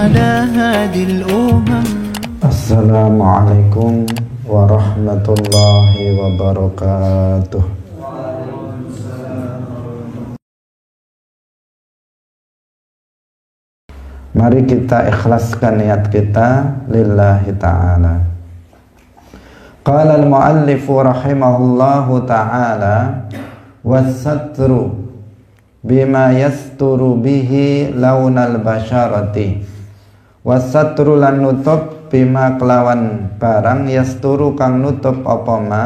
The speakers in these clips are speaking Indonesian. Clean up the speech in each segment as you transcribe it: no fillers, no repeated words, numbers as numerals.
على هادي الأمم. السلام عليكم ورحمة الله وبركاته. Mari kita ikhlaskan niat kita lillahi ta'ala. Qala al-muallifu rahimahullahu ta'ala, was-satru bima yasturu bihi launal basharati. Was-satru lan nutup bima kelawan barang yasturu kang nutup apa ma,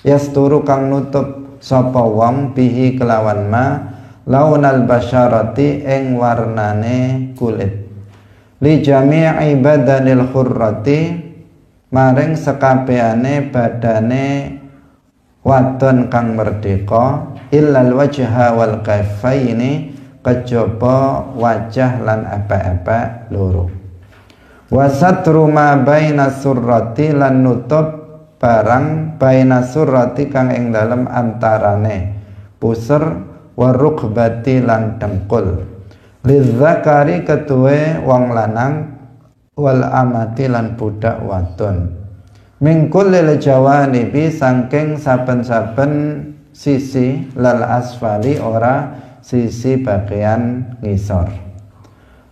yasturu kang nutup sapa wong bihi kelawan ma launal basyarati ing warnane kulit, li jami'i badanil khurrati maring sekabehane badane wadon kang merdeka, illal wajha wal kaffaini kejaba wajah lan apa-apa loro. Wasatru ma baina surrati lan nutup barang baina surrati kang ing dalem antarane puser warukbati lan dengkul, lidzakari ketuwe wong lanang wal amati lan budak wadon, mingkul lil jawanibi sangking saben-saben sisi lal asfali ora sisi bagian ngisor.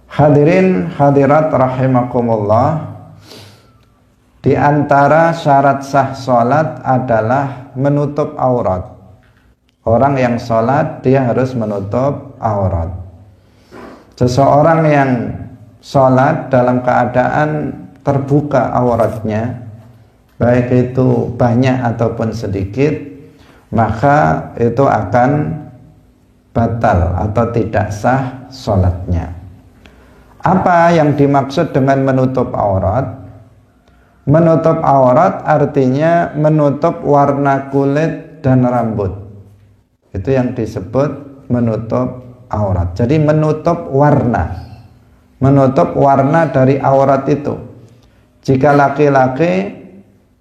Hadirin hadirat rahimakumullah, di antara syarat sah salat adalah menutup aurat. Orang yang sholat dia harus menutup aurat. Seseorang yang sholat dalam keadaan terbuka auratnya, baik itu banyak ataupun sedikit, maka itu akan batal atau tidak sah sholatnya. Apa yang dimaksud dengan menutup aurat? Menutup aurat artinya menutup warna kulit dan rambut. Itu yang disebut menutup aurat. Jadi menutup warna dari aurat itu. Jika laki-laki,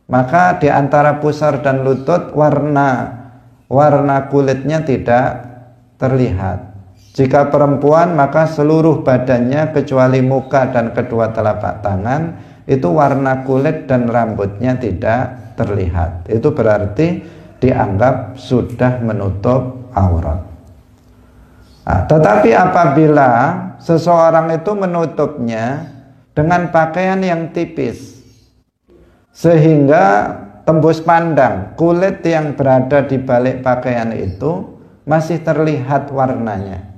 maka di antara pusar dan lutut warna kulitnya tidak terlihat. Jika perempuan, maka seluruh badannya kecuali muka dan kedua telapak tangan itu warna kulit dan rambutnya tidak terlihat. Itu berarti dianggap sudah menutup aurat. Tetapi apabila seseorang itu menutupnya dengan pakaian yang tipis sehingga tembus pandang kulit yang berada di balik pakaian itu masih terlihat warnanya,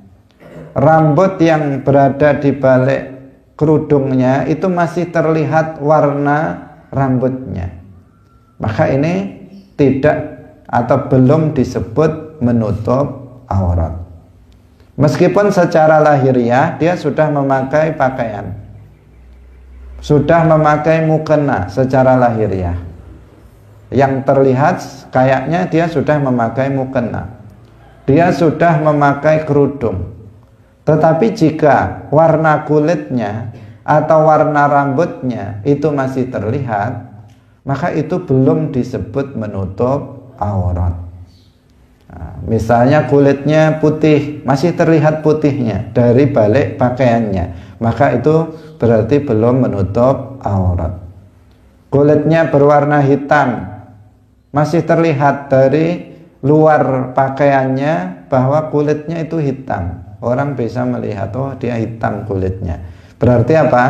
rambut yang berada di balik kerudungnya itu masih terlihat warna rambutnya, maka ini tidak atau belum disebut menutup aurat. Meskipun secara lahiriah dia sudah memakai pakaian, sudah memakai mukena secara lahiriah, yang terlihat kayaknya dia sudah memakai mukena, dia sudah memakai kerudung. Tetapi jika warna kulitnya atau warna rambutnya itu masih terlihat, maka itu belum disebut menutup aurat. Misalnya kulitnya putih, masih terlihat putihnya dari balik pakaiannya, maka itu berarti belum menutup aurat. Kulitnya berwarna hitam, masih terlihat dari luar pakaiannya bahwa kulitnya itu hitam. Orang bisa melihat, oh dia hitam kulitnya. Berarti apa?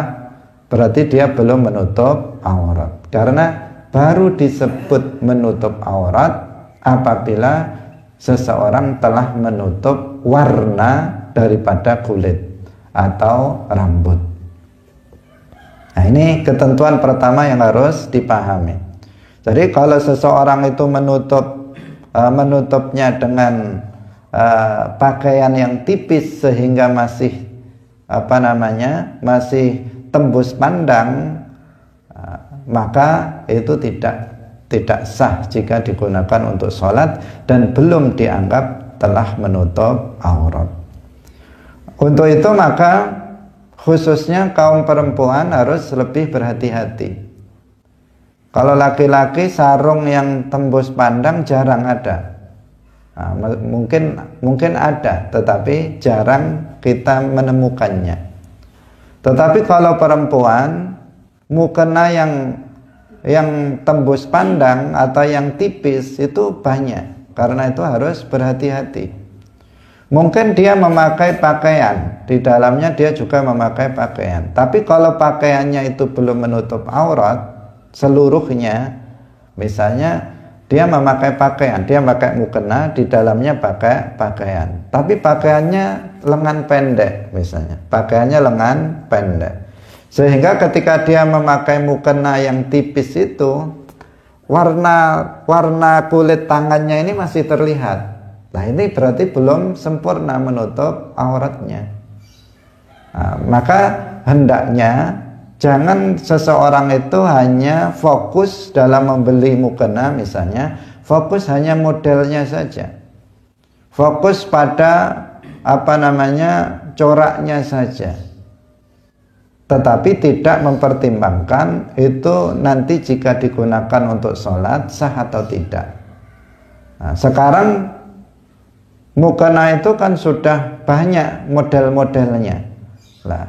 Berarti dia belum menutup aurat. Karena baru disebut menutup aurat apabila seseorang telah menutup warna daripada kulit atau rambut. Nah, ini ketentuan pertama yang harus dipahami. Jadi kalau seseorang itu menutupnya dengan pakaian yang tipis sehingga masih masih tembus pandang, maka itu tidak sah jika digunakan untuk sholat dan belum dianggap telah menutup aurat. Untuk itu maka khususnya kaum perempuan harus lebih berhati-hati. Kalau laki-laki sarung yang tembus pandang jarang ada. Nah, mungkin ada, tetapi jarang kita menemukannya. Tetapi kalau perempuan, mukena yang tembus pandang atau yang tipis itu banyak. Karena itu harus berhati-hati. Mungkin dia memakai pakaian, di dalamnya dia juga memakai pakaian. Tapi kalau pakaiannya itu belum menutup aurat seluruhnya, misalnya dia memakai pakaian, dia pakai mukena, di dalamnya pakai pakaian. Tapi pakaiannya lengan pendek misalnya, pakaiannya lengan pendek. Sehingga ketika dia memakai mukena yang tipis itu, warna kulit tangannya ini masih terlihat. Nah, ini berarti belum sempurna menutup auratnya. Nah, maka hendaknya jangan seseorang itu hanya fokus dalam membeli mukena misalnya, fokus hanya modelnya saja. Fokus pada coraknya saja. Tetapi tidak mempertimbangkan itu nanti jika digunakan untuk sholat sah atau tidak. Nah, sekarang mukena itu kan sudah banyak model-modelnya. Nah,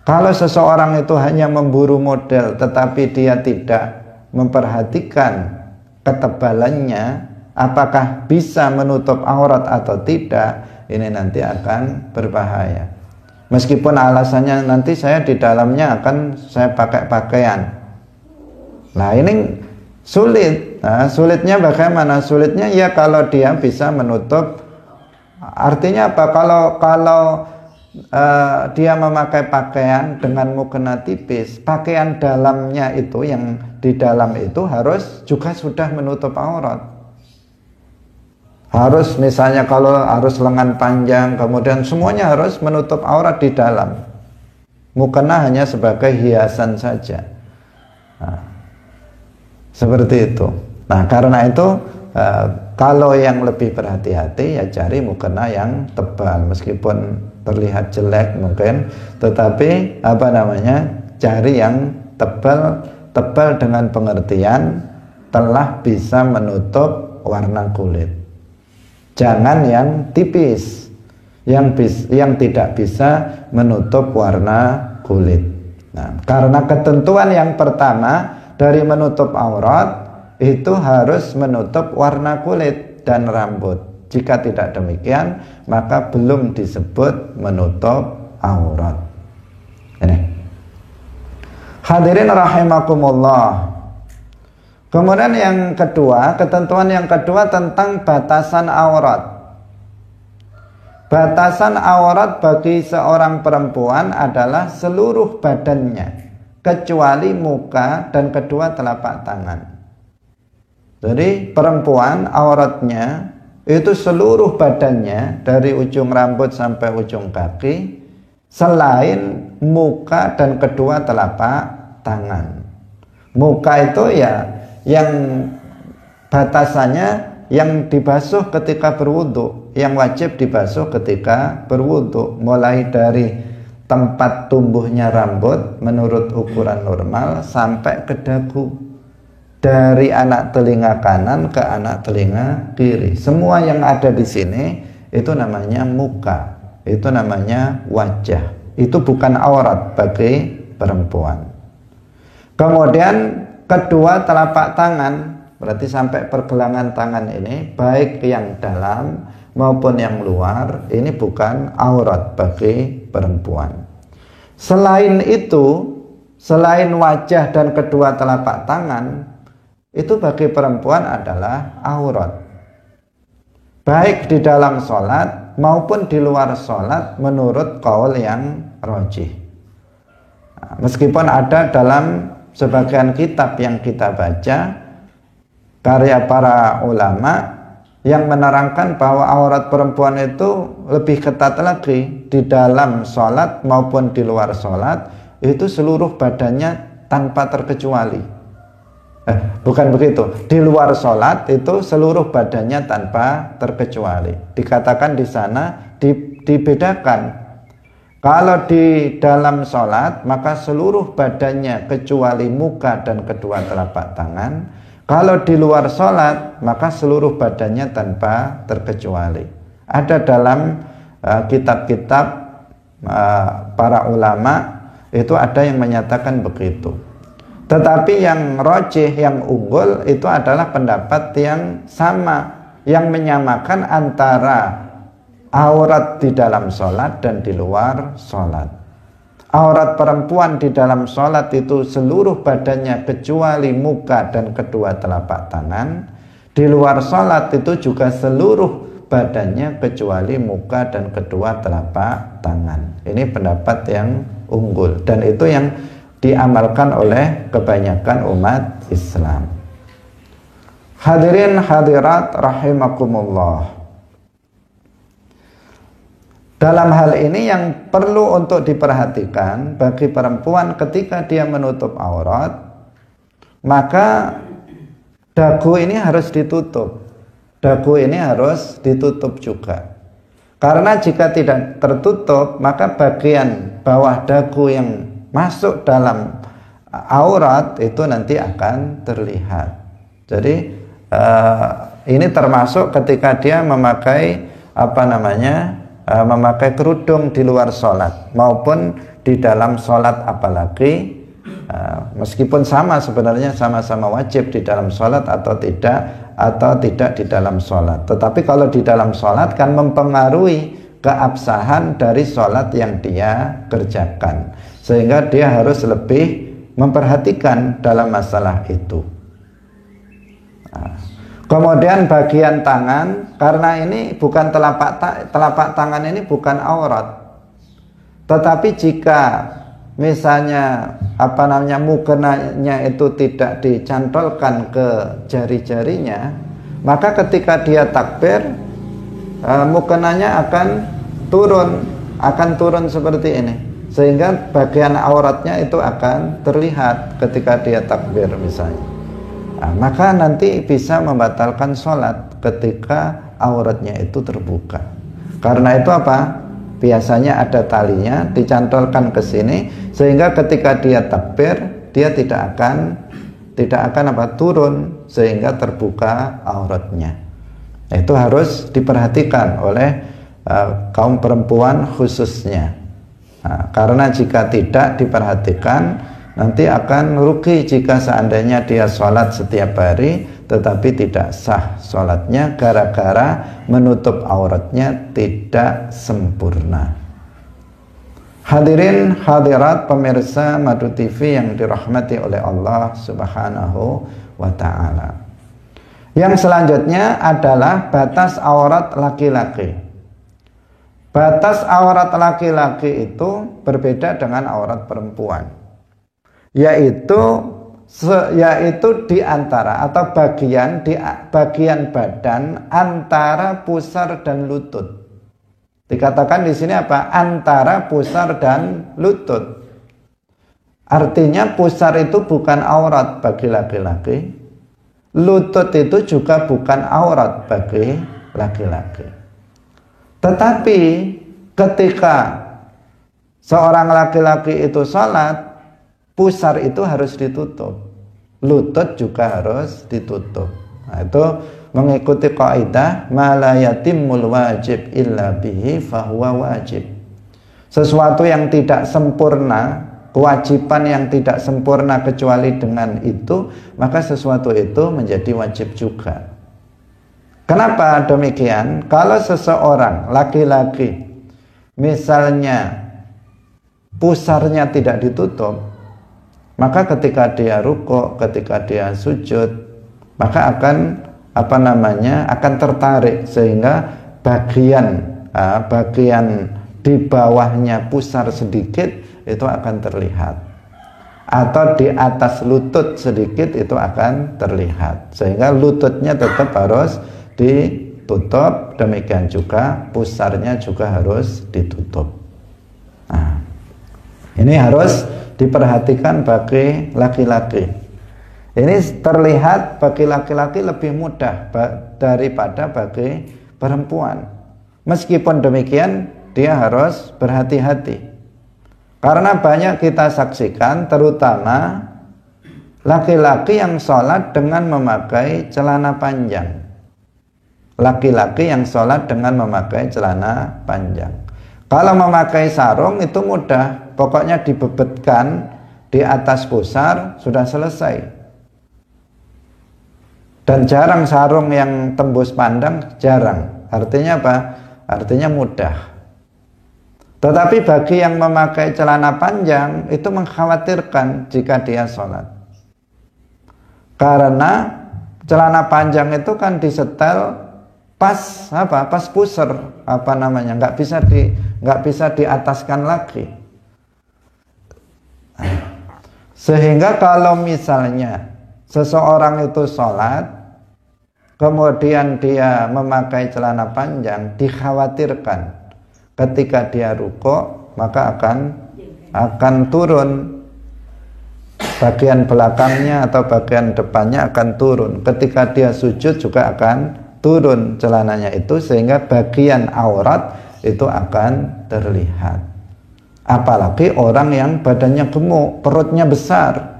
kalau seseorang itu hanya memburu model tetapi dia tidak memperhatikan ketebalannya, apakah bisa menutup aurat atau tidak, ini nanti akan berbahaya. Meskipun alasannya nanti saya di dalamnya akan saya pakai pakaian. Nah, ini sulit. Nah, sulitnya bagaimana? Sulitnya ya kalau dia bisa menutup. Artinya apa? Kalau dia memakai pakaian dengan mukena tipis, pakaian dalamnya itu yang di dalam itu harus juga sudah menutup aurat. Harus misalnya kalau harus lengan panjang, kemudian semuanya harus menutup aurat di dalam. Mukena hanya sebagai hiasan saja. Nah, seperti itu. Nah, karena itu kalau yang lebih berhati-hati ya cari mukena yang tebal, meskipun terlihat jelek mungkin, tetapi cari yang tebal dengan pengertian telah bisa menutup warna kulit. Jangan yang tipis, yang tidak bisa menutup warna kulit. Nah, karena ketentuan yang pertama dari menutup aurat itu harus menutup warna kulit dan rambut. Jika tidak demikian, maka belum disebut menutup aurat. Ini. Hadirin rahimakumullah. Kemudian yang kedua, ketentuan yang kedua tentang batasan aurat. Batasan aurat bagi seorang perempuan adalah seluruh badannya, kecuali muka dan kedua telapak tangan. Jadi perempuan auratnya itu seluruh badannya dari ujung rambut sampai ujung kaki, selain muka dan kedua telapak tangan. Muka itu ya yang batasannya yang dibasuh ketika berwudu, yang wajib dibasuh ketika berwudu, mulai dari tempat tumbuhnya rambut menurut ukuran normal sampai ke dagu, dari anak telinga kanan ke anak telinga kiri. Semua yang ada di sini itu namanya muka, itu namanya wajah. Itu bukan aurat bagi perempuan. Kemudian kedua telapak tangan, berarti sampai pergelangan tangan ini, baik yang dalam maupun yang luar, ini bukan aurat bagi perempuan. Selain itu, selain wajah dan kedua telapak tangan, itu bagi perempuan adalah aurat, baik di dalam sholat maupun di luar sholat menurut qaul yang rajih. Nah, meskipun ada dalam sebagian kitab yang kita baca, karya para ulama yang menerangkan bahwa aurat perempuan itu lebih ketat lagi, di dalam sholat maupun di luar sholat itu seluruh badannya tanpa terkecuali. Bukan begitu, di luar sholat itu seluruh badannya tanpa terkecuali. Dikatakan di sana dibedakan. Kalau di dalam sholat maka seluruh badannya kecuali muka dan kedua telapak tangan. Kalau di luar sholat maka seluruh badannya tanpa terkecuali. Ada dalam kitab-kitab para ulama Itu ada yang menyatakan begitu. Tetapi yang rajih, yang unggul itu adalah pendapat yang sama, yang menyamakan antara aurat di dalam sholat dan di luar sholat. Aurat perempuan di dalam sholat itu seluruh badannya kecuali muka dan kedua telapak tangan. Di luar sholat itu juga seluruh badannya kecuali muka dan kedua telapak tangan. Ini pendapat yang unggul dan itu yang diamalkan oleh kebanyakan umat Islam. Hadirin hadirat rahimakumullah. Dalam hal ini yang perlu untuk diperhatikan bagi perempuan ketika dia menutup aurat, maka dagu ini harus ditutup. Dagu ini harus ditutup juga. Karena jika tidak tertutup, maka bagian bawah dagu yang masuk dalam aurat itu nanti akan terlihat. Jadi ini termasuk ketika dia memakai memakai kerudung di luar sholat maupun di dalam sholat, apalagi meskipun sama sebenarnya, sama-sama wajib di dalam sholat atau tidak di dalam sholat. Tetapi kalau di dalam sholat kan mempengaruhi keabsahan dari sholat yang dia kerjakan, sehingga dia harus lebih memperhatikan dalam masalah itu. Kemudian bagian tangan, karena ini bukan telapak tangan ini bukan aurat. Tetapi jika misalnya mukenanya itu tidak dicantolkan ke jari-jarinya, maka ketika dia takbir, mukenanya akan turun seperti ini, sehingga bagian auratnya itu akan terlihat ketika dia takbir misalnya. Maka nanti bisa membatalkan sholat ketika auratnya itu terbuka. Karena itu apa? Biasanya ada talinya dicantolkan ke sini, sehingga ketika dia takbir dia tidak akan turun sehingga terbuka auratnya. Itu harus diperhatikan oleh kaum perempuan khususnya. Karena jika tidak diperhatikan, nanti akan rugi jika seandainya dia sholat setiap hari tetapi tidak sah sholatnya gara-gara menutup auratnya tidak sempurna. Hadirin hadirat pemirsa Madu TV yang dirahmati oleh Allah Subhanahu wa ta'ala. Yang selanjutnya adalah batas aurat laki-laki. Batas aurat laki-laki itu berbeda dengan aurat perempuan, yaitu di antara atau bagian badan antara pusar dan lutut. Dikatakan di sini apa? Antara pusar dan lutut. Artinya pusar itu bukan aurat bagi laki-laki, lutut itu juga bukan aurat bagi laki-laki. Tetapi ketika seorang laki-laki itu sholat, pusar itu harus ditutup, lutut juga harus ditutup. Nah, itu mengikuti kaidah ma la yatimmul wajib illa bihi fahuwa wajib. Sesuatu yang tidak sempurna, kewajiban yang tidak sempurna kecuali dengan itu, maka sesuatu itu menjadi wajib juga. Kenapa demikian? Kalau seseorang laki-laki misalnya pusarnya tidak ditutup, maka ketika dia rukuk, ketika dia sujud, maka akan tertarik sehingga bagian di bawahnya pusar sedikit itu akan terlihat, atau di atas lutut sedikit itu akan terlihat, sehingga lututnya tetap harus ditutup, demikian juga pusarnya juga harus ditutup. Nah, ini harus diperhatikan bagi laki-laki. Ini terlihat bagi laki-laki lebih mudah daripada bagi perempuan. Meskipun demikian, dia harus berhati-hati. Karena banyak kita saksikan, terutama laki-laki yang sholat dengan memakai celana panjang. Laki-laki yang sholat dengan memakai celana panjang. Kalau memakai sarung itu mudah, pokoknya dibebetkan di atas pusar sudah selesai. Dan jarang sarung yang tembus pandang, jarang. Artinya apa? Artinya mudah. Tetapi bagi yang memakai celana panjang itu mengkhawatirkan jika dia sholat. Karena celana panjang itu kan disetel pas apa? Pas pusar, apa namanya? Nggak bisa diataskan lagi. Sehingga kalau misalnya seseorang itu sholat, kemudian dia memakai celana panjang, dikhawatirkan ketika dia rukuk maka akan turun. Bagian belakangnya atau bagian depannya akan turun. Ketika dia sujud juga akan turun celananya itu, sehingga bagian aurat itu akan terlihat. Apalagi orang yang badannya gemuk, perutnya besar.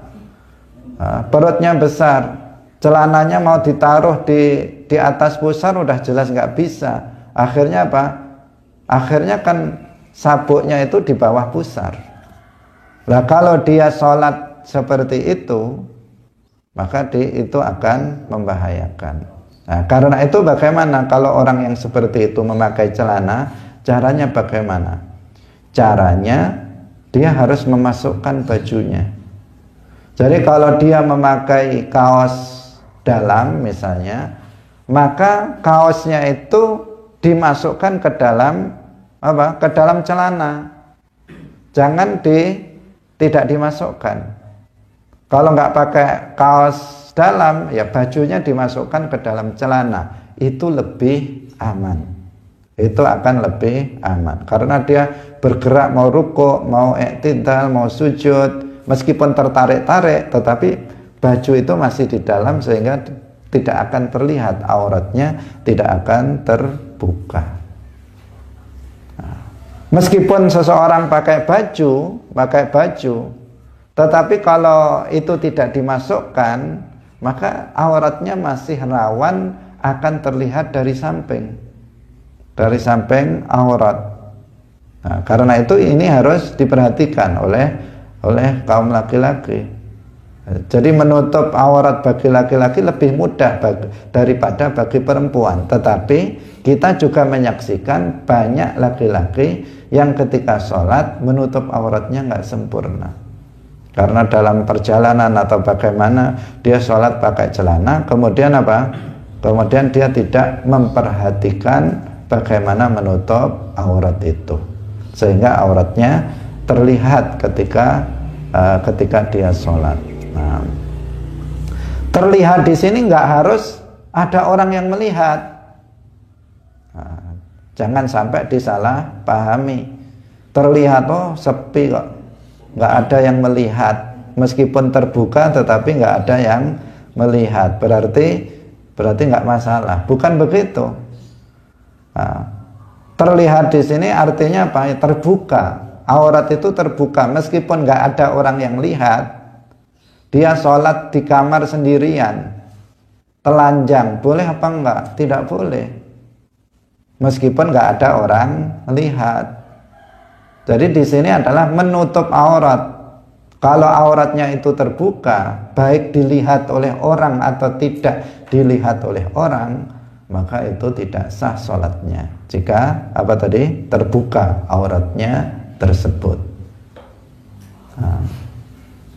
Perutnya besar, celananya mau ditaruh di atas pusar udah jelas nggak bisa. Akhirnya apa? Akhirnya kan sabuknya itu di bawah pusar. Nah kalau dia sholat seperti itu, maka itu akan membahayakan. Nah, karena itu bagaimana kalau orang yang seperti itu memakai celana? Caranya bagaimana? Caranya dia harus memasukkan bajunya. Jadi kalau dia memakai kaos dalam misalnya, maka kaosnya itu dimasukkan ke dalam apa? Ke dalam celana. Jangan tidak dimasukkan. Kalau nggak pakai kaos dalam, ya bajunya dimasukkan ke dalam celana. Itu lebih aman. Itu akan lebih aman. Karena dia bergerak mau rukuk, mau i'tidal, mau sujud, meskipun tertarik-tarik, tetapi baju itu masih di dalam sehingga tidak akan terlihat auratnya, tidak akan terbuka. Nah, meskipun seseorang pakai baju, tetapi kalau itu tidak dimasukkan, maka auratnya masih rawan akan terlihat dari samping aurat. Nah, karena itu ini harus diperhatikan oleh kaum laki-laki. Jadi menutup aurat bagi laki-laki lebih mudah daripada bagi perempuan. Tetapi kita juga menyaksikan banyak laki-laki yang ketika sholat menutup auratnya nggak sempurna. Karena dalam perjalanan atau bagaimana dia sholat pakai celana, kemudian apa? Kemudian dia tidak memperhatikan bagaimana menutup aurat itu, sehingga auratnya terlihat ketika dia sholat. Nah, terlihat di sini nggak harus ada orang yang melihat. Nah, jangan sampai disalah pahami. Terlihat sepi kok, nggak ada yang melihat, meskipun terbuka tetapi nggak ada yang melihat, berarti nggak masalah. Bukan begitu. Nah, terlihat di sini artinya apa? Terbuka, aurat itu terbuka, meskipun nggak ada orang yang lihat. Dia sholat di kamar sendirian, telanjang, boleh apa enggak? Tidak boleh, meskipun nggak ada orang lihat. Jadi di sini adalah menutup aurat. Kalau auratnya itu terbuka, baik dilihat oleh orang atau tidak dilihat oleh orang, maka itu tidak sah sholatnya. Jika apa tadi? Terbuka auratnya tersebut. Nah,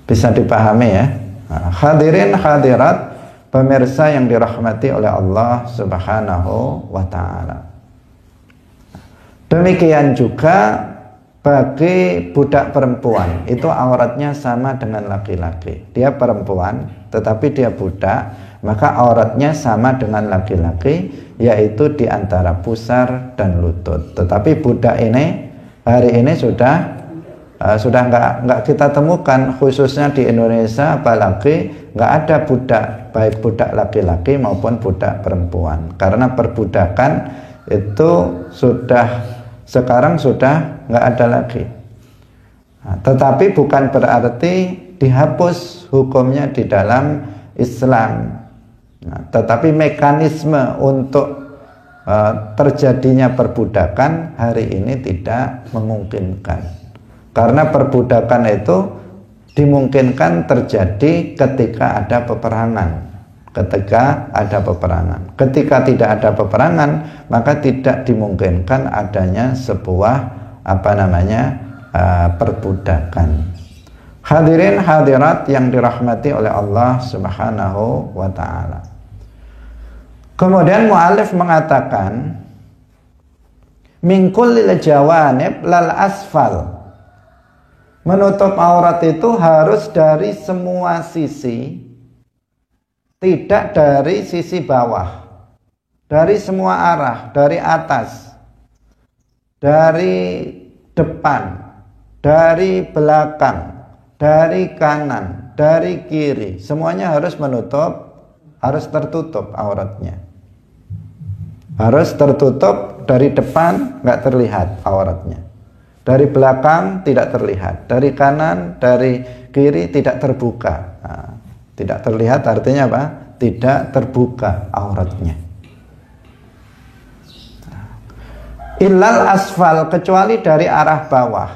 bisa dipahami ya. Nah, hadirin hadirat pemirsa yang dirahmati oleh Allah Subhanahu wa ta'ala. Demikian juga bagi budak perempuan, itu auratnya sama dengan laki-laki. Dia perempuan tetapi dia budak, maka auratnya sama dengan laki-laki, yaitu di antara pusar dan lutut. Tetapi budak ini hari ini sudah nggak kita temukan, khususnya di Indonesia, apalagi nggak ada budak, baik budak laki-laki maupun budak perempuan, karena perbudakan itu sekarang sudah nggak ada lagi. Nah, tetapi bukan berarti dihapus hukumnya di dalam Islam. Nah, tetapi mekanisme untuk terjadinya perbudakan hari ini tidak memungkinkan. Karena perbudakan itu dimungkinkan terjadi ketika ada peperangan. Ketika tidak ada peperangan, maka tidak dimungkinkan adanya sebuah perbudakan. Hadirin hadirat yang dirahmati oleh Allah Subhanahu wa taala. Kemudian mu'alif mengatakan min kullil jawanib lal asfal. Menutup aurat itu harus dari semua sisi, tidak dari sisi bawah, dari semua arah, dari atas, dari depan, dari belakang, dari kanan, dari kiri, semuanya harus harus tertutup auratnya. Harus tertutup, dari depan nggak terlihat auratnya, dari belakang tidak terlihat, dari kanan, dari kiri tidak terbuka. Nah, tidak terlihat artinya apa? Tidak terbuka auratnya. Illal asfal, kecuali dari arah bawah.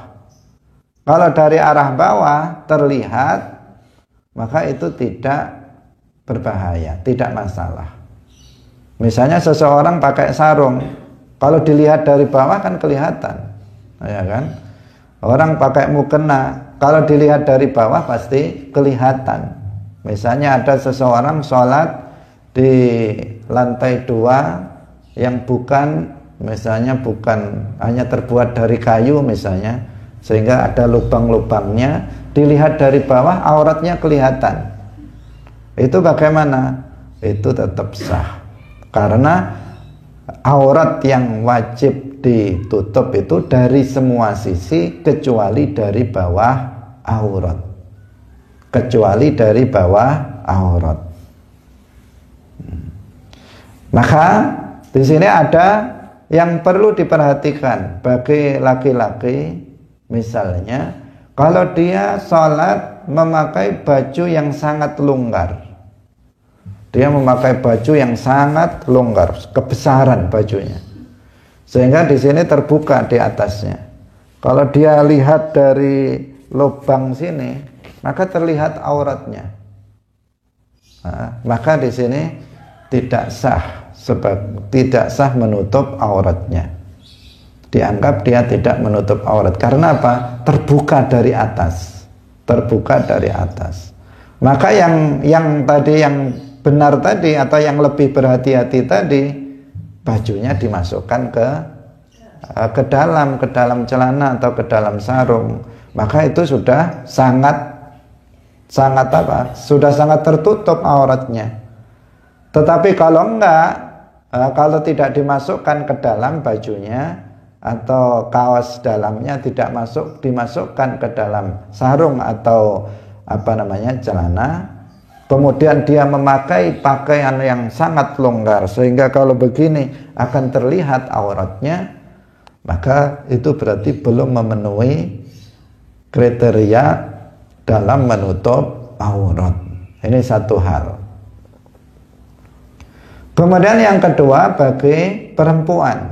Kalau dari arah bawah terlihat, maka itu tidak berbahaya, tidak masalah. Misalnya seseorang pakai sarung, kalau dilihat dari bawah kan kelihatan, ya kan? Orang pakai mukena, kalau dilihat dari bawah pasti kelihatan. Misalnya ada seseorang sholat di lantai 2 yang misalnya bukan hanya terbuat dari kayu misalnya, sehingga ada lubang-lubangnya, dilihat dari bawah auratnya kelihatan. Itu bagaimana? Itu tetap sah. Karena aurat yang wajib ditutup itu dari semua sisi kecuali dari bawah aurat. Kecuali dari bawah aurat. Maka di sini ada yang perlu diperhatikan bagi laki-laki. Misalnya, kalau dia sholat memakai baju yang sangat longgar, dia memakai baju yang sangat longgar, kebesaran bajunya, sehingga di sini terbuka di atasnya. Kalau dia lihat dari lubang sini, maka terlihat auratnya. Nah, maka di sini tidak sah, sebab tidak sah menutup auratnya. Dianggap dia tidak menutup aurat. Karena apa? Terbuka dari atas. Terbuka dari atas. Maka yang tadi, yang benar tadi, atau yang lebih berhati-hati tadi, bajunya dimasukkan ke dalam celana atau ke dalam sarung. Maka itu sudah sangat sudah sangat tertutup auratnya. Tetapi kalau enggak, kalau tidak dimasukkan ke dalam bajunya, atau kaos dalamnya tidak dimasukkan ke dalam sarung atau celana, kemudian dia memakai pakaian yang sangat longgar sehingga kalau begini akan terlihat auratnya, maka itu berarti belum memenuhi kriteria dalam menutup aurat. Ini satu hal. Kemudian yang kedua, bagi perempuan,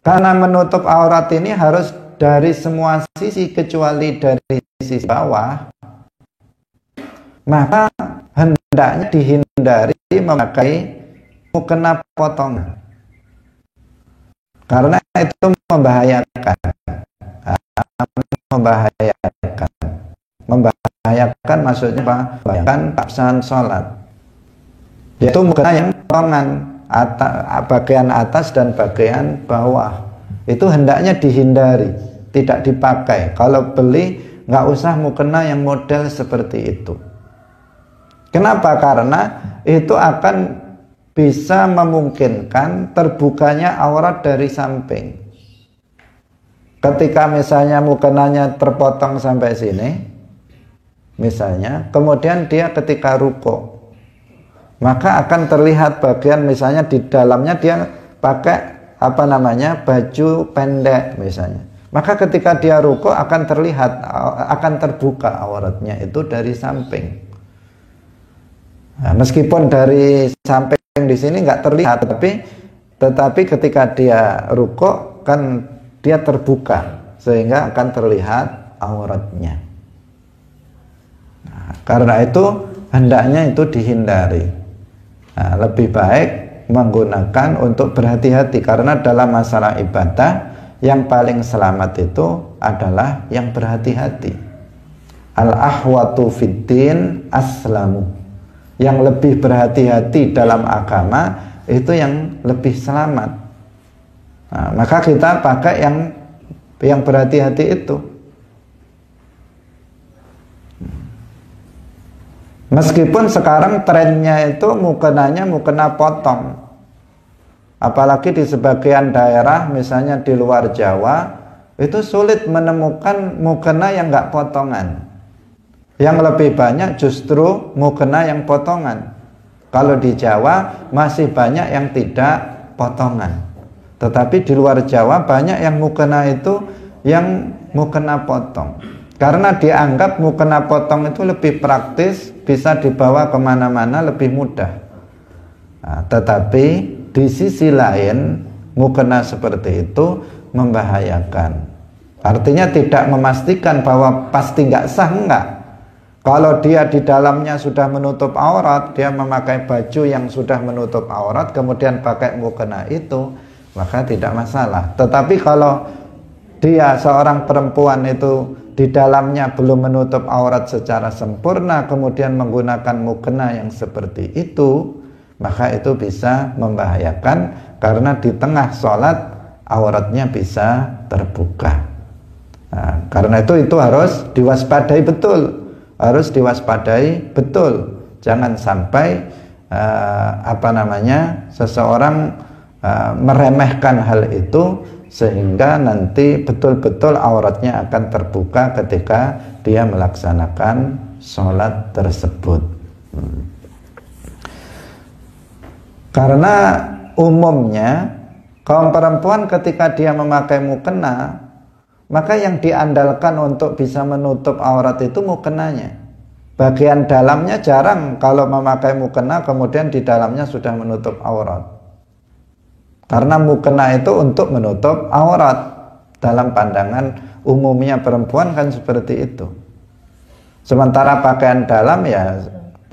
karena menutup aurat ini harus dari semua sisi kecuali dari sisi bawah, maka hendaknya dihindari memakai mukena potongan, karena itu membahayakan maksudnya apa? Membahayakan keabsahan sholat, yaitu mukena yang potongan, bagian atas dan bagian bawah itu hendaknya dihindari, tidak dipakai. Kalau beli nggak usah mukena yang model seperti itu. Kenapa? Karena itu akan bisa memungkinkan terbukanya aurat dari samping. Ketika misalnya mukenanya terpotong sampai sini misalnya, kemudian dia ketika ruko, maka akan terlihat bagian misalnya di dalamnya dia pakai baju pendek misalnya. Maka ketika dia ruku akan terlihat, akan terbuka auratnya itu dari samping. Nah, meskipun dari samping yang di sini nggak terlihat, tetapi ketika dia rukuk kan dia terbuka sehingga akan terlihat auratnya. Nah, karena itu hendaknya itu dihindari. Nah, lebih baik menggunakan untuk berhati-hati, karena dalam masalah ibadah yang paling selamat itu adalah yang berhati-hati. Al-ahwatu fiddin aslamu. Yang lebih berhati-hati dalam agama itu yang lebih selamat. Nah, maka kita pakai yang berhati-hati itu. Meskipun sekarang trennya itu mukena potong. Apalagi di sebagian daerah, misalnya di luar Jawa, itu sulit menemukan mukena yang nggak potongan. Yang lebih banyak justru mukena yang potongan. Kalau di Jawa masih banyak yang tidak potongan. Tetapi di luar Jawa banyak yang mukena itu yang mukena potong. Karena dianggap mukena potong itu lebih praktis, bisa dibawa kemana-mana lebih mudah. Nah, tetapi di sisi lain mukena seperti itu membahayakan. Artinya tidak memastikan bahwa pasti nggak sah, enggak. Kalau dia di dalamnya sudah menutup aurat, dia memakai baju yang sudah menutup aurat, kemudian pakai mukena itu, maka tidak masalah. Tetapi kalau dia seorang perempuan itu di dalamnya belum menutup aurat secara sempurna, kemudian menggunakan mukena yang seperti itu, maka itu bisa membahayakan, karena di tengah sholat auratnya bisa terbuka. Nah, karena itu harus diwaspadai betul. Harus diwaspadai betul, jangan sampai seseorang meremehkan hal itu sehingga nanti betul-betul auratnya akan terbuka ketika dia melaksanakan sholat tersebut. Karena umumnya kaum perempuan ketika dia memakai mukena, maka yang diandalkan untuk bisa menutup aurat itu mukenanya. Bagian dalamnya jarang kalau memakai mukena kemudian di dalamnya sudah menutup aurat. Karena mukena itu untuk menutup aurat. Dalam pandangan umumnya perempuan kan seperti itu. Sementara pakaian dalam ya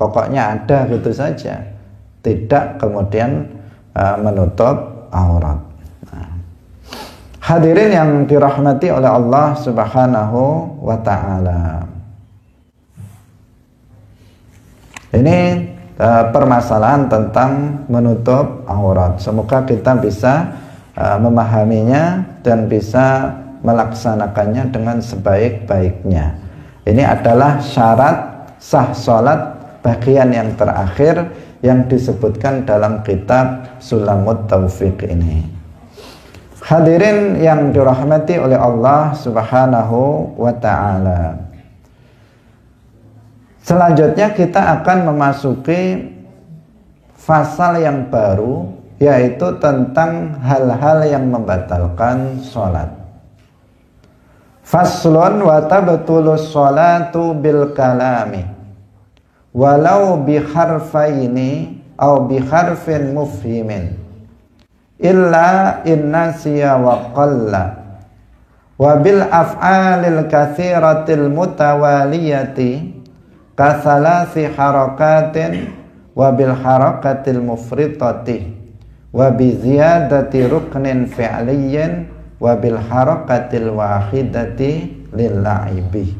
pokoknya ada gitu saja, tidak kemudian menutup aurat. Hadirin yang dirahmati oleh Allah Subhanahu wa ta'ala. Ini permasalahan tentang menutup aurat. Semoga kita bisa memahaminya dan bisa melaksanakannya dengan sebaik-baiknya. Ini adalah syarat sah salat bagian yang terakhir yang disebutkan dalam kitab Sulamut Taufiq ini. Hadirin yang dirahmati oleh Allah Subhanahu wa ta'ala. Selanjutnya kita akan memasuki fasal yang baru, yaitu tentang hal-hal yang membatalkan sholat. Faslun wa tabtulus sholatu bil kalami walau bi harfaini au bi harfin mufhimin illa innasiya wa qalla wa bil af'alil katsiratil mutawaliyati kathalasi harakatin wa bil harakatil mufritati wa bi ziyadati ruknin fi'liyyin wa bil harakatil wahidati lil la'ibi.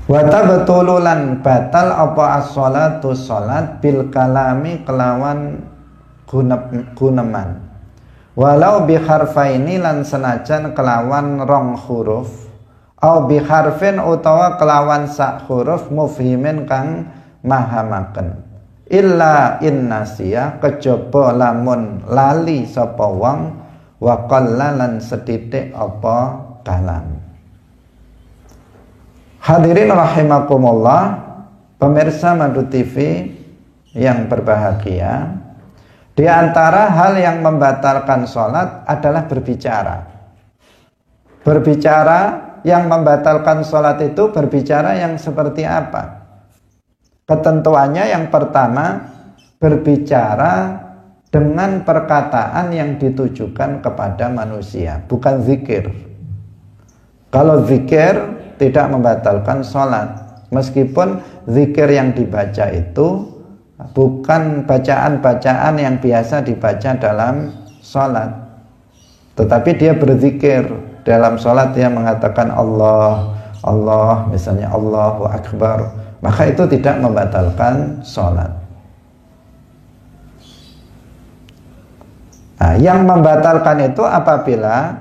Wa tabtululan batal apa as-sholatu sholat bil kalami kelawan guneman walau bi harfaini lan senajan kelawan rong huruf au bi harfin utawa kelawan sak huruf mufhimin kang mahamaken illa innasiya kejaba lamun lali sapa wong wa qalla lan setitik apa kalam. Hadirin rahimakumullah, pemirsa Madu TV yang berbahagia, di antara hal yang membatalkan sholat adalah berbicara. Berbicara yang membatalkan sholat itu berbicara yang seperti apa? ketentuannya yang pertama, berbicara dengan perkataan yang ditujukan kepada manusia, bukan zikir. Kalau zikir tidak membatalkan sholat, meskipun zikir yang dibaca itu bukan bacaan-bacaan yang biasa dibaca dalam sholat, tetapi dia berzikir dalam sholat, dia mengatakan Allah, Allah, misalnya Allahu Akbar, maka itu tidak membatalkan sholat. Nah, yang membatalkan itu apabila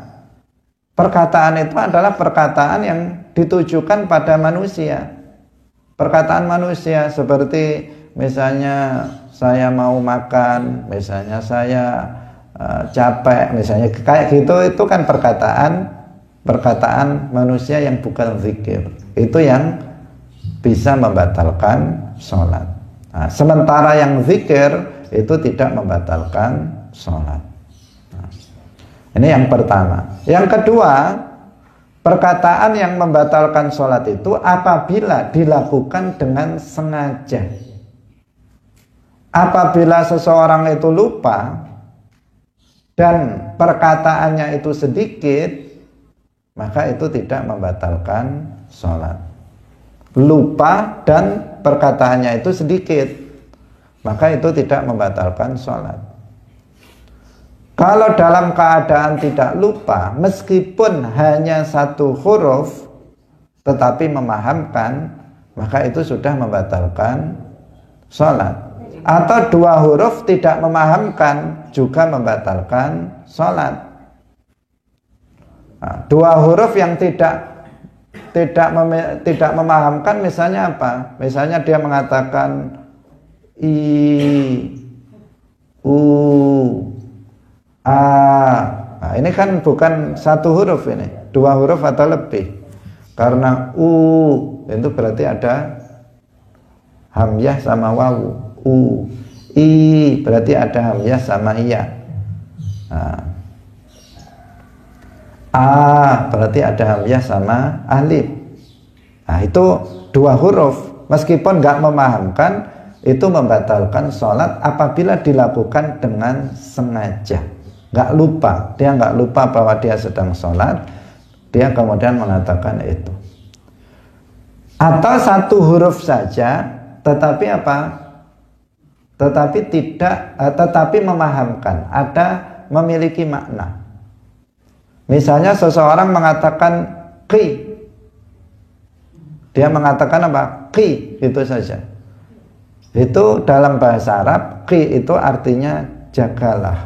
perkataan itu adalah perkataan yang ditujukan pada manusia. Perkataan manusia seperti misalnya saya mau makan, misalnya saya capek, misalnya kayak gitu, itu kan perkataan manusia yang bukan zikir. Itu yang bisa membatalkan sholat. Nah, sementara yang zikir itu tidak membatalkan sholat. Nah, ini yang pertama. Yang kedua, perkataan yang membatalkan sholat itu apabila dilakukan dengan sengaja. Apabila seseorang itu lupa dan perkataannya itu sedikit, maka itu tidak membatalkan sholat. Lupa dan perkataannya itu sedikit, maka itu tidak membatalkan sholat. Kalau dalam keadaan tidak lupa, meskipun hanya satu huruf tetapi memahamkan, maka itu sudah membatalkan sholat. Atau dua huruf tidak memahamkan, juga membatalkan sholat. Nah, dua huruf yang tidak memahamkan, misalnya apa? Misalnya dia mengatakan I, U, A. Nah, ini kan bukan satu huruf, ini dua huruf atau lebih. Karena U itu berarti ada hamzah sama wawu. U, I berarti ada hamzah sama iya. Nah, A berarti ada hamzah sama alif. Nah, itu dua huruf, meskipun nggak memahamkan, itu membatalkan sholat apabila dilakukan dengan sengaja. Nggak lupa, dia nggak lupa bahwa dia sedang sholat, dia kemudian mengatakan itu. Atau satu huruf saja, tetapi apa? Tetapi memahamkan, ada memiliki makna. Misalnya seseorang mengatakan qi, dia mengatakan apa? Qi, itu saja. Itu dalam bahasa Arab, qi itu artinya jagalah.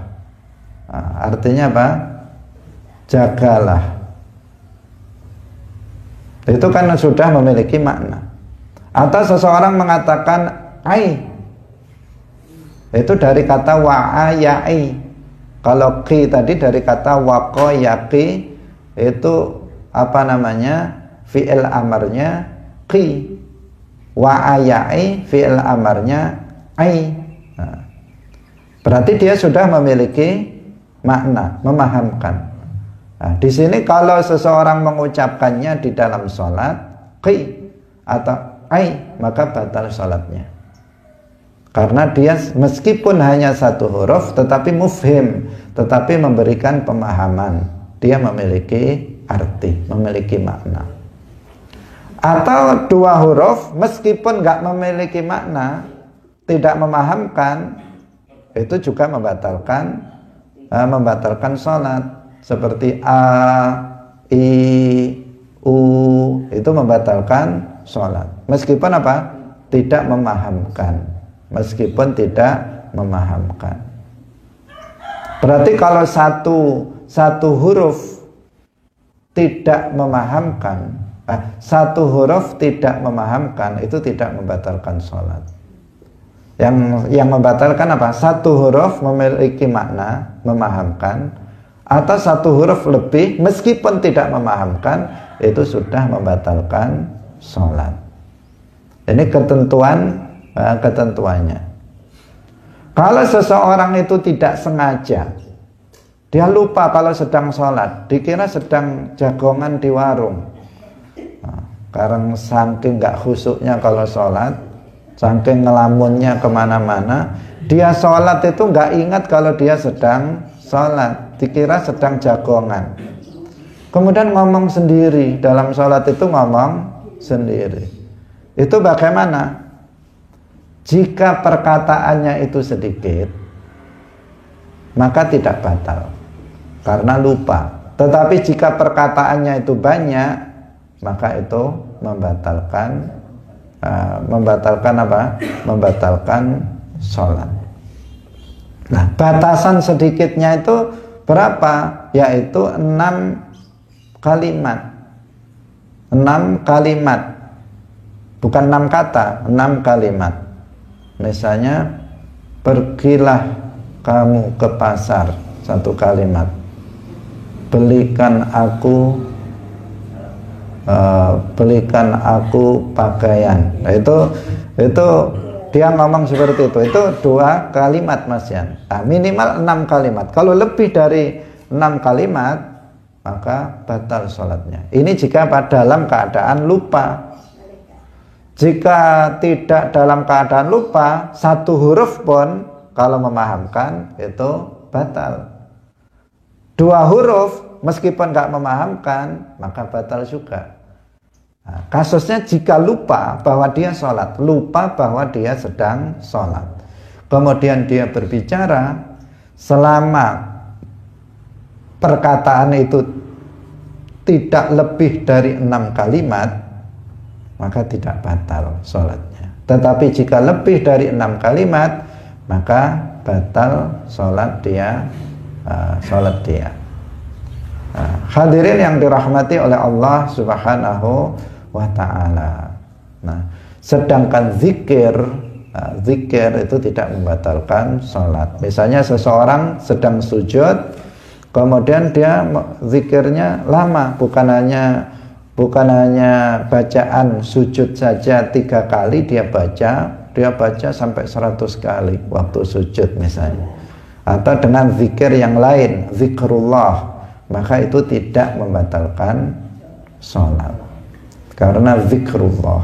Nah, artinya apa? Jagalah. Itu kan sudah memiliki makna. Atau seseorang mengatakan ai, itu dari kata wa'ayai. Kalau qi tadi dari kata waqayaqi, itu apa namanya? Fi'il amarnya qi. Wa'ayai fi'il amarnya ai. Nah, berarti dia sudah memiliki makna, memahamkan. Nah, di sini kalau seseorang mengucapkannya di dalam sholat qi atau ai, maka batal sholatnya. Karena dia meskipun hanya satu huruf tetapi mufhim, tetapi memberikan pemahaman, dia memiliki arti, memiliki makna. Atau dua huruf meskipun nggak memiliki makna, tidak memahamkan, itu juga membatalkan sholat. Seperti A, I, U, itu membatalkan sholat. Meskipun apa? Tidak memahamkan. Meskipun tidak memahamkan. Berarti kalau satu huruf tidak memahamkan, satu huruf tidak memahamkan, itu tidak membatalkan sholat. Yang membatalkan apa? Satu huruf memiliki makna, memahamkan, atau satu huruf lebih meskipun tidak memahamkan, itu sudah membatalkan sholat. Ini ketentuannya. Kalau seseorang itu tidak sengaja, dia lupa kalau sedang sholat, dikira sedang jagongan di warung. Nah, karena saking nggak khusyuknya kalau sholat, saking ngelamunnya kemana-mana, dia sholat itu nggak ingat kalau dia sedang sholat, dikira sedang jagongan. Kemudian ngomong sendiri, dalam sholat itu ngomong sendiri. Itu bagaimana? Jika perkataannya itu sedikit, maka tidak batal karena lupa. Tetapi jika perkataannya itu banyak, maka itu membatalkan apa? Membatalkan sholat. Nah, batasan sedikitnya itu berapa? Yaitu 6 kalimat. 6 kalimat. Bukan 6 kata, 6 kalimat. Misalnya, pergilah kamu ke pasar, 1 kalimat. Belikan aku pakaian. Nah, itu dia ngomong seperti itu. Itu 2 kalimat, Mas Yan. Nah, minimal 6 kalimat. Kalau lebih dari 6 kalimat, maka batal sholatnya. Ini jika dalam keadaan lupa. Jika tidak dalam keadaan lupa, 1 huruf pun kalau memahamkan itu batal. 2 huruf meskipun nggak memahamkan, maka batal juga. Nah, kasusnya jika lupa bahwa dia sholat, lupa bahwa dia sedang sholat, kemudian dia berbicara, selama perkataan itu tidak lebih dari 6 kalimat, maka tidak batal sholatnya. Tetapi jika lebih dari 6 kalimat, maka batal sholat dia. Hadirin yang dirahmati oleh Allah Subhanahu wa ta'ala. Nah, sedangkan zikir itu tidak membatalkan sholat. Misalnya seseorang sedang sujud, kemudian dia zikirnya lama, bukan hanya bacaan sujud saja 3 kali dia baca sampai 100 kali waktu sujud misalnya, atau dengan zikir yang lain, zikrullah, maka itu tidak membatalkan sholat karena zikrullah.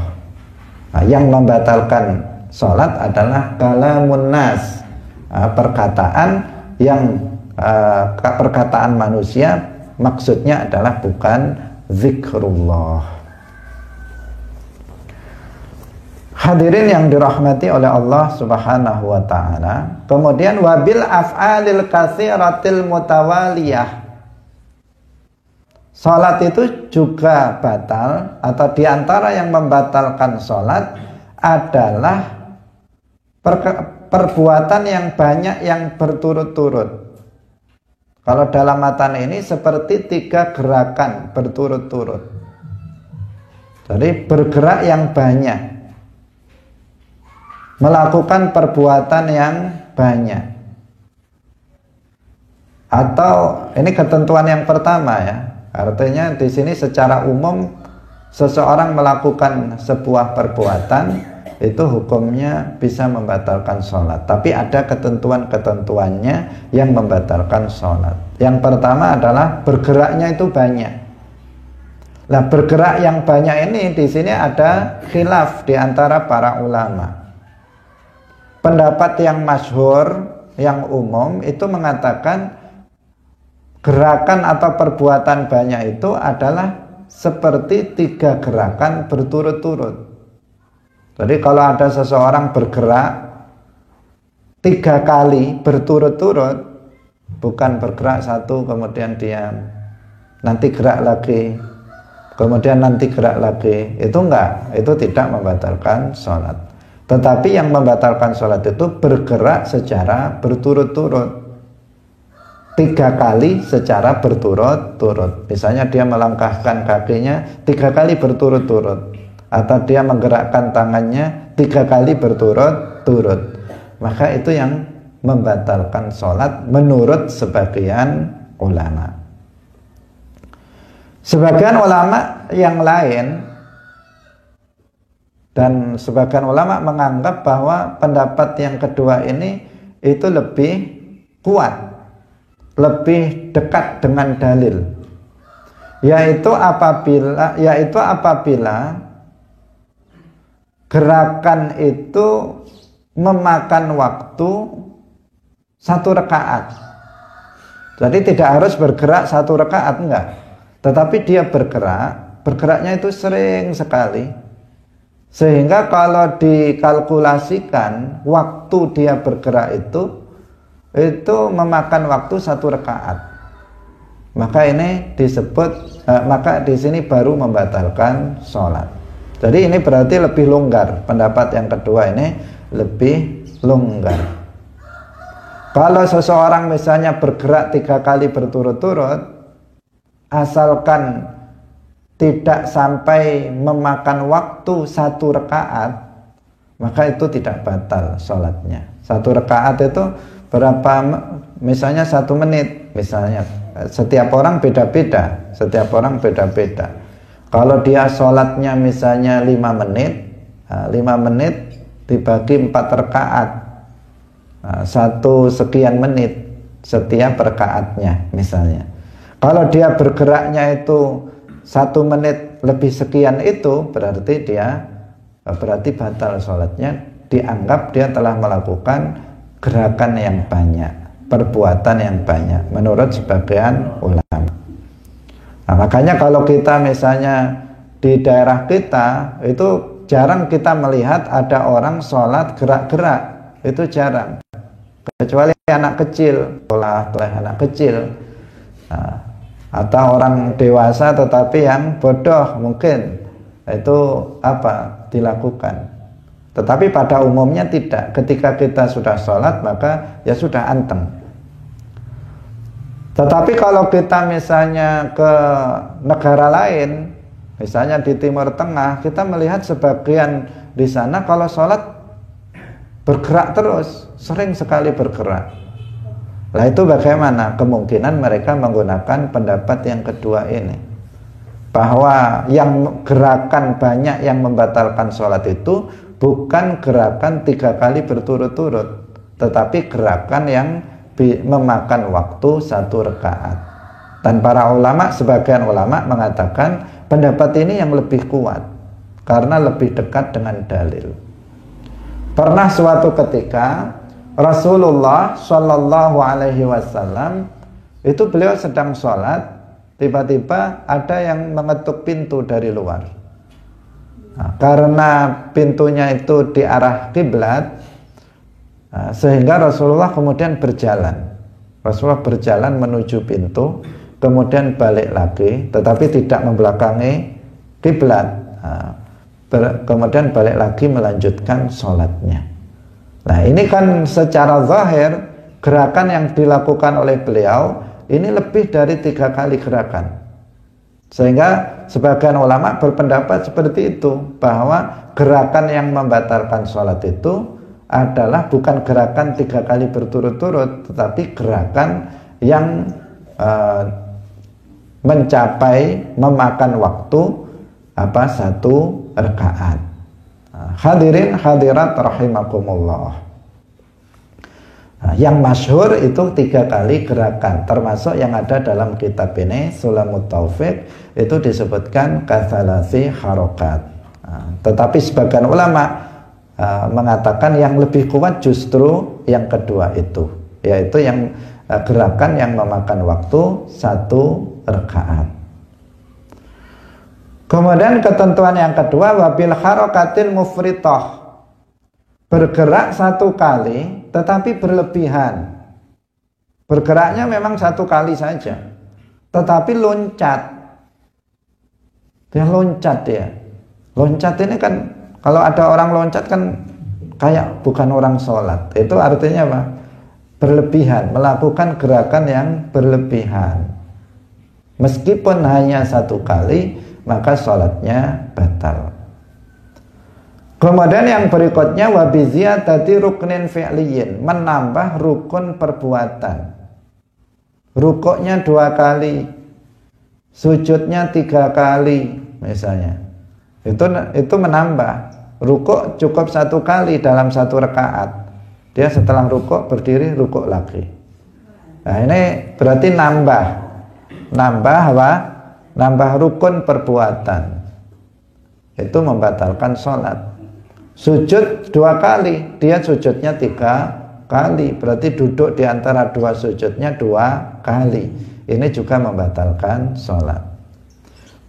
Nah, yang membatalkan sholat adalah kalamun nas, perkataan yang perkataan manusia, maksudnya adalah bukan zikrullah. Hadirin yang dirahmati oleh Allah Subhanahu wa ta'ala. Kemudian wabil af'alil katsiratil mutawaliyah. Salat itu juga batal, atau diantara yang membatalkan salat adalah perbuatan yang banyak yang berturut-turut. Kalau dalam matan ini seperti 3 gerakan berturut-turut. Jadi bergerak yang banyak, melakukan perbuatan yang banyak. Atau ini ketentuan yang pertama ya. Artinya di sini secara umum seseorang melakukan sebuah perbuatan itu hukumnya bisa membatalkan sholat. Tapi ada ketentuan-ketentuannya yang membatalkan sholat. Yang pertama adalah bergeraknya itu banyak. Nah, bergerak yang banyak ini di sini ada khilaf di antara para ulama. Pendapat yang masyhur, yang umum itu mengatakan gerakan atau perbuatan banyak itu adalah seperti 3 gerakan berturut-turut. Jadi kalau ada seseorang bergerak 3 kali berturut-turut, bukan bergerak 1 kemudian diam, nanti gerak lagi, kemudian nanti gerak lagi, itu enggak, itu tidak membatalkan sholat. Tetapi yang membatalkan sholat itu bergerak secara berturut-turut, 3 kali secara berturut-turut. Misalnya dia melangkahkan kakinya 3 kali berturut-turut, atau dia menggerakkan tangannya 3 kali berturut-turut, maka itu yang membatalkan sholat menurut sebagian ulama. Sebagian ulama yang lain dan sebagian ulama menganggap bahwa pendapat yang kedua ini itu lebih kuat, lebih dekat dengan dalil, yaitu apabila gerakan itu memakan waktu 1 rakaat. Jadi tidak harus bergerak 1 rakaat, enggak. Tetapi dia bergeraknya itu sering sekali. Sehingga kalau dikalkulasikan waktu dia bergerak itu memakan waktu 1 rakaat. Maka ini disebut, maka di sini baru membatalkan sholat. Jadi ini berarti lebih longgar. Pendapat yang kedua ini lebih longgar. Kalau seseorang misalnya bergerak 3 kali berturut-turut, asalkan tidak sampai memakan waktu 1 rakaat, maka itu tidak batal sholatnya. 1 rakaat itu berapa? Misalnya 1 menit, misalnya. Setiap orang beda-beda. Kalau dia sholatnya misalnya 5 menit, 5 menit dibagi 4 rakaat, 1 sekian menit setiap rakaatnya misalnya. Kalau dia bergeraknya itu 1 menit lebih sekian, itu berarti batal sholatnya. Dianggap dia telah melakukan gerakan yang banyak, perbuatan yang banyak menurut sebagian ulama. Nah, makanya kalau kita misalnya di daerah kita itu jarang kita melihat ada orang sholat gerak-gerak, itu jarang. Kecuali anak kecil, oleh anak kecil, atau orang dewasa tetapi yang bodoh mungkin itu dilakukan. Tetapi pada umumnya tidak. Ketika kita sudah sholat maka ya sudah anteng. Tetapi kalau kita misalnya ke negara lain, misalnya di Timur Tengah, kita melihat sebagian di sana kalau sholat bergerak terus, sering sekali bergerak. Nah itu bagaimana? Kemungkinan mereka menggunakan pendapat yang kedua ini, bahwa yang gerakan banyak yang membatalkan sholat itu bukan gerakan 3 kali berturut-turut, tetapi gerakan yang memakan waktu 1 rakaat. Dan para ulama, sebagian ulama mengatakan pendapat ini yang lebih kuat karena lebih dekat dengan dalil. Pernah suatu ketika Rasulullah Shallallahu Alaihi Wasallam itu beliau sedang sholat, tiba-tiba ada yang mengetuk pintu dari luar. Nah, karena pintunya itu di arah kiblat, sehingga Rasulullah kemudian berjalan. Rasulullah berjalan menuju pintu, kemudian balik lagi, tetapi tidak membelakangi kiblat. Kemudian balik lagi melanjutkan sholatnya. Nah ini kan secara zahir gerakan yang dilakukan oleh beliau ini lebih dari 3 kali gerakan, sehingga sebagian ulama berpendapat seperti itu, bahwa gerakan yang membatalkan sholat itu adalah bukan gerakan 3 kali berturut-turut, tetapi gerakan yang mencapai memakan waktu 1 rakaat. Hadirin hadirat rahimakumullah. Yang masyhur itu 3 kali gerakan, termasuk yang ada dalam kitab ini Sulamut Taufiq, itu disebutkan katsalasi harokat. Tetapi sebagian ulama mengatakan yang lebih kuat justru yang kedua itu, yaitu yang gerakan yang memakan waktu 1 rakaat. Kemudian ketentuan yang kedua, wabil harokatil mufritah, bergerak 1 kali tetapi berlebihan. Bergeraknya memang 1 kali saja, tetapi loncat. Dia loncat ya. Loncat ini kan, kalau ada orang loncat kan kayak bukan orang sholat. Itu artinya apa? Berlebihan, melakukan gerakan yang berlebihan. Meskipun hanya 1 kali, maka sholatnya batal. Kemudian yang berikutnya, wabiziyadati ruknin fi'liyin, menambah rukun perbuatan. Rukuknya 2 kali, sujudnya 3 kali misalnya, itu menambah. Rukuk cukup 1 kali dalam 1 rakaat. Dia setelah rukuk berdiri, rukuk lagi. Nah ini berarti nambah apa? Nambah rukun perbuatan. Itu membatalkan sholat. Sujud 2 kali, dia sujudnya 3 kali, berarti duduk di antara 2 sujudnya 2 kali. Ini juga membatalkan sholat.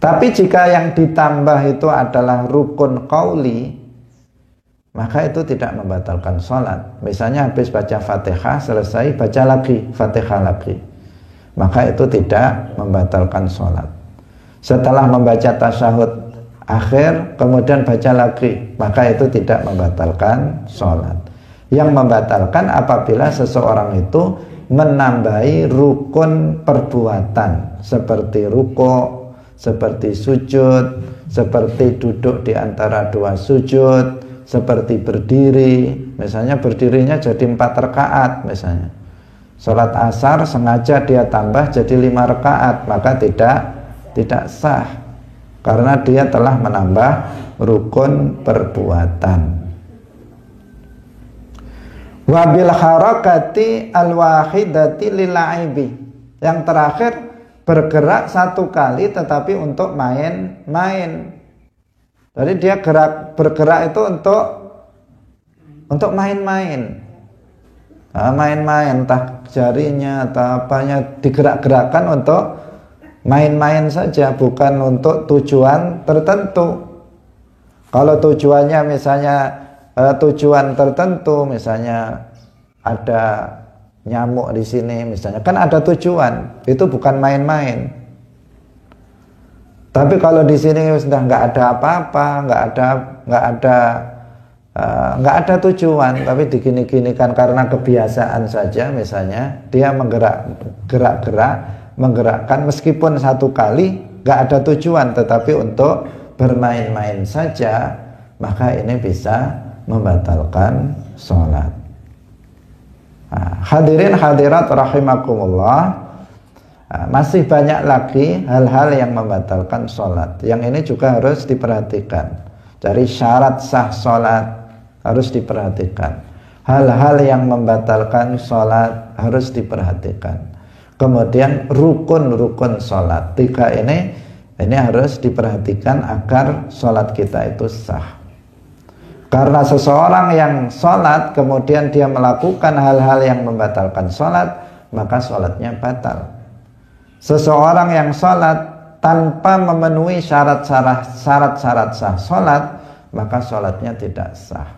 Tapi jika yang ditambah itu adalah rukun qauli, maka itu tidak membatalkan sholat. Misalnya habis baca Fatihah, selesai baca lagi Fatihah lagi, maka itu tidak membatalkan sholat. Setelah membaca tasyahud akhir kemudian baca lagi, maka itu tidak membatalkan sholat. Yang membatalkan apabila seseorang itu menambahi rukun perbuatan seperti ruku', seperti sujud, seperti duduk di antara 2 sujud, seperti berdiri. Misalnya berdirinya jadi 4 rakaat misalnya. Sholat asar sengaja dia tambah jadi 5 rakaat, maka tidak sah, karena dia telah menambah rukun perbuatan. Wabil harakati al-wahidati lil'aibi. Yang terakhir, bergerak 1 kali tetapi untuk main-main. Jadi dia bergerak itu untuk main-main. Main-main, entah jarinya atau apanya digerak-gerakkan untuk main-main saja, bukan untuk tujuan tertentu. Kalau tujuannya misalnya tujuan tertentu, misalnya ada nyamuk di sini misalnya, kan ada tujuan, itu bukan main-main. Tapi kalau di sini sudah nggak ada apa-apa, nggak ada tujuan, tapi digini-ginikan karena kebiasaan saja, misalnya dia menggerakkan meskipun 1 kali, nggak ada tujuan, tetapi untuk bermain-main saja, maka ini bisa membatalkan sholat. Hadirin hadirat rahimakumullah, masih banyak lagi hal-hal yang membatalkan sholat. Yang ini juga harus diperhatikan. Dari syarat sah sholat harus diperhatikan. Hal-hal yang membatalkan sholat harus diperhatikan. Kemudian rukun-rukun sholat 3 ini harus diperhatikan agar sholat kita itu sah. Karena seseorang yang sholat kemudian dia melakukan hal-hal yang membatalkan sholat, maka sholatnya batal. Seseorang yang sholat tanpa memenuhi syarat-syarat sah sholat, maka sholatnya tidak sah.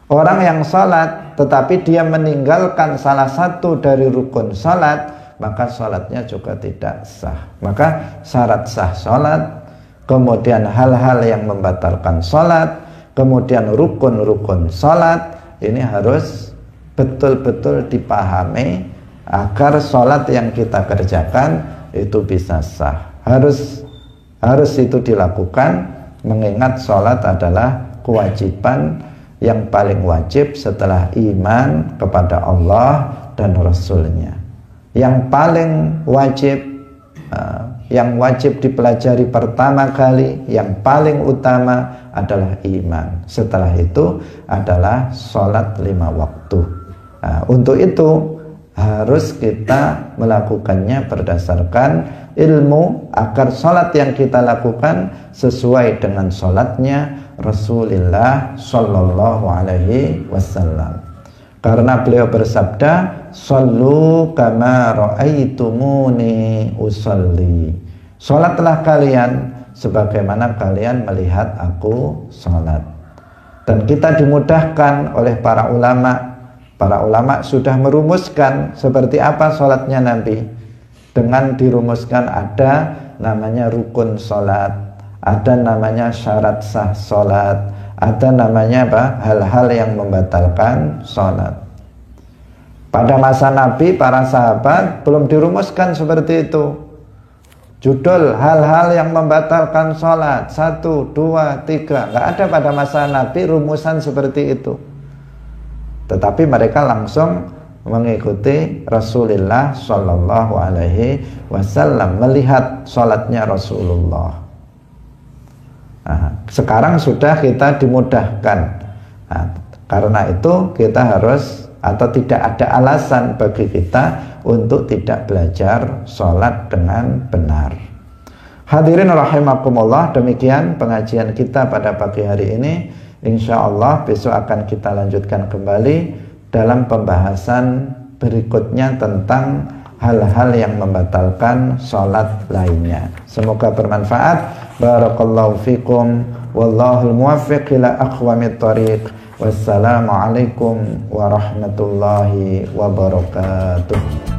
Orang yang sholat tetapi dia meninggalkan salah satu dari rukun sholat, maka sholatnya juga tidak sah. Maka syarat sah sholat, kemudian hal-hal yang membatalkan sholat, kemudian rukun-rukun sholat, ini harus betul-betul dipahami agar sholat yang kita kerjakan itu bisa sah. Harus itu dilakukan, mengingat sholat adalah kewajiban yang paling wajib setelah iman kepada Allah dan Rasulnya. Yang paling wajib, yang wajib dipelajari pertama kali, yang paling utama adalah iman. Setelah itu adalah sholat 5 waktu. Untuk itu harus kita melakukannya berdasarkan ilmu, agar sholat yang kita lakukan sesuai dengan sholatnya Rasulullah Shallallahu Alaihi Wasallam. Karena beliau bersabda, "Shallu kama ra'aitumuni usolli." Sholatlah kalian sebagaimana kalian melihat aku sholat. Dan kita dimudahkan oleh para ulama. Para ulama sudah merumuskan seperti apa sholatnya Nabi. Dengan dirumuskan ada namanya rukun sholat, ada namanya syarat sah sholat, ada namanya apa? Hal-hal yang membatalkan sholat. Pada masa Nabi, para sahabat belum dirumuskan seperti itu. Judul hal-hal yang membatalkan sholat 1, 2, 3, nggak ada pada masa Nabi rumusan seperti itu. Tetapi mereka langsung mengikuti Rasulullah Shallallahu Alaihi Wasallam, melihat sholatnya Rasulullah. Sekarang sudah kita dimudahkan. Karena itu kita harus, atau tidak ada alasan bagi kita untuk tidak belajar sholat dengan benar. Hadirin rahimakumullah, demikian pengajian kita pada pagi hari ini. Insya Allah besok akan kita lanjutkan kembali dalam pembahasan berikutnya tentang hal-hal yang membatalkan sholat lainnya. Semoga bermanfaat. Barakallahu fikum. Wallahul muwaffiq ila aqwamit thoriq. Wassalamualaikum warahmatullahi wabarakatuh.